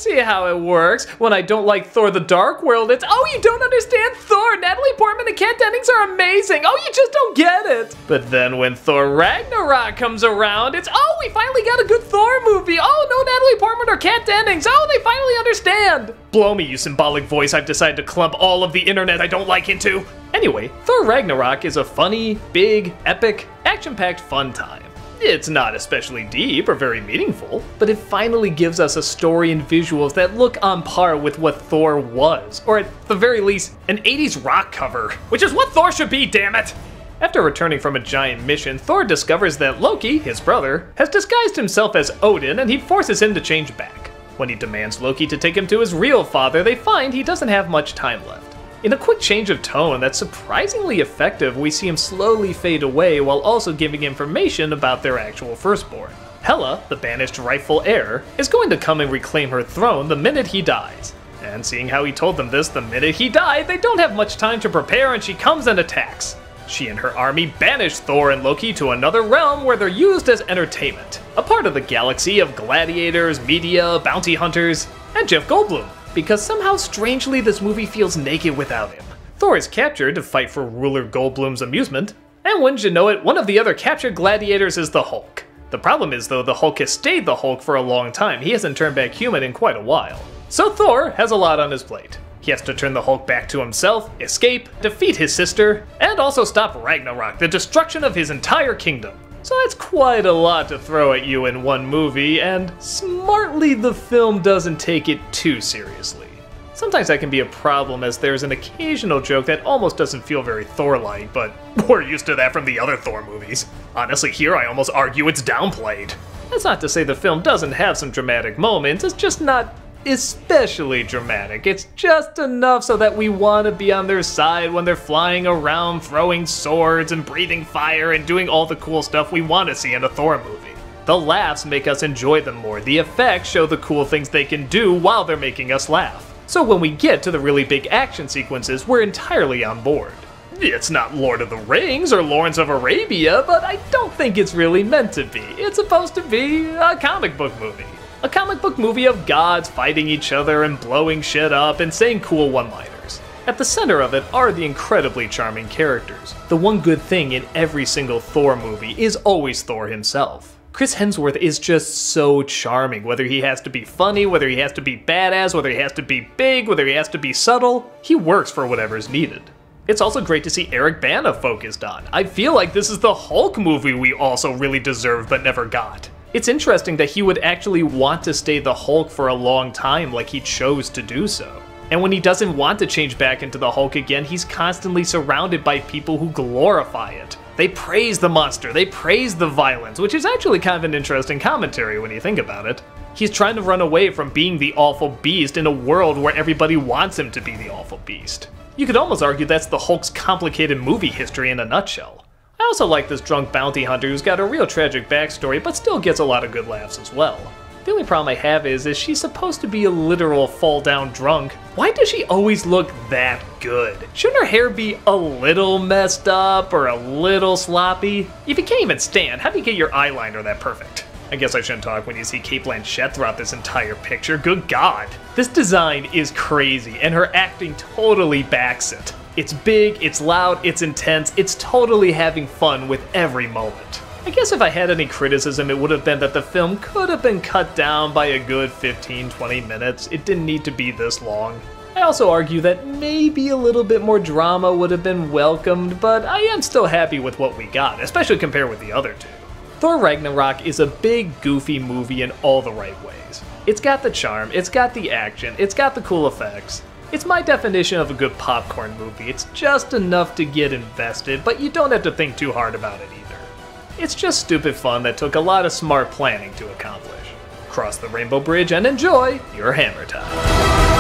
see how it works. When I don't like Thor the Dark World, it's, oh, you don't understand Thor. Natalie Portman and Kat Dennings are amazing. Oh, you just don't get it. But then when Thor Ragnarok comes around, it's, oh, we finally got a good Thor movie. Oh, no Natalie Portman or Kat Dennings. Oh, they finally understand. Blow me, you symbolic voice I've decided to clump all of the internet I don't like into. Anyway, Thor Ragnarok is a funny, big, epic, action-packed fun time. It's not especially deep or very meaningful, but it finally gives us a story and visuals that look on par with what Thor was, or at the very least, an 80s rock cover, which is what Thor should be, damn it! After returning from a giant mission, Thor discovers that Loki, his brother, has disguised himself as Odin and he forces him to change back. When he demands Loki to take him to his real father, they find he doesn't have much time left. In a quick change of tone that's surprisingly effective, we see him slowly fade away while also giving information about their actual firstborn. Hela, the banished rightful heir, is going to come and reclaim her throne the minute he dies. And seeing how he told them this the minute he died, they don't have much time to prepare and she comes and attacks. She and her army banish Thor and Loki to another realm where they're used as entertainment, a part of the galaxy of gladiators, media, bounty hunters, and Jeff Goldblum. Because somehow strangely this movie feels naked without him. Thor is captured to fight for ruler Goldblum's amusement, and wouldn't you know it, one of the other captured gladiators is the Hulk. The problem is though, the Hulk has stayed the Hulk for a long time. He hasn't turned back human in quite a while. So Thor has a lot on his plate. He has to turn the Hulk back to himself, escape, defeat his sister, and also stop Ragnarok, the destruction of his entire kingdom. So that's quite a lot to throw at you in one movie, and smartly the film doesn't take it too seriously. Sometimes that can be a problem as there's an occasional joke that almost doesn't feel very Thor-like, but we're used to that from the other Thor movies. Honestly, here I almost argue it's downplayed. That's not to say the film doesn't have some dramatic moments, it's just not especially dramatic. It's just enough so that we want to be on their side when they're flying around, throwing swords and breathing fire and doing all the cool stuff we want to see in a Thor movie. The laughs make us enjoy them more. The effects show the cool things they can do while they're making us laugh. So when we get to the really big action sequences, we're entirely on board. It's not Lord of the Rings or Lawrence of Arabia, but I don't think it's really meant to be. It's supposed to be a comic book movie. A comic book movie of gods fighting each other and blowing shit up and saying cool one-liners. At the center of it are the incredibly charming characters. The one good thing in every single Thor movie is always Thor himself. Chris Hemsworth is just so charming, whether he has to be funny, whether he has to be badass, whether he has to be big, whether he has to be subtle, he works for whatever's needed. It's also great to see Eric Bana focused on. I feel like this is the Hulk movie we also really deserved but never got. It's interesting that he would actually want to stay the Hulk for a long time, like he chose to do so. And when he doesn't want to change back into the Hulk again, he's constantly surrounded by people who glorify it. They praise the monster, they praise the violence, which is actually kind of an interesting commentary when you think about it. He's trying to run away from being the awful beast in a world where everybody wants him to be the awful beast. You could almost argue that's the Hulk's complicated movie history in a nutshell. I also like this drunk bounty hunter who's got a real tragic backstory, but still gets a lot of good laughs as well. The only problem I have is she's supposed to be a literal fall-down drunk. Why does she always look that good? Shouldn't her hair be a little messed up or a little sloppy? If you can't even stand, how do you get your eyeliner that perfect? I guess I shouldn't talk when you see Cate Blanchett throughout this entire picture. Good God. This design is crazy, and her acting totally backs it. It's big, it's loud, it's intense, it's totally having fun with every moment. I guess if I had any criticism, it would have been that the film could have been cut down by a good 15-20 minutes. It didn't need to be this long. I also argue that maybe a little bit more drama would have been welcomed, but I am still happy with what we got, especially compared with the other two. Thor Ragnarok is a big, goofy movie in all the right ways. It's got the charm, it's got the action, it's got the cool effects. It's my definition of a good popcorn movie. It's just enough to get invested, but you don't have to think too hard about it either. It's just stupid fun that took a lot of smart planning to accomplish. Cross the rainbow bridge and enjoy your hammer time.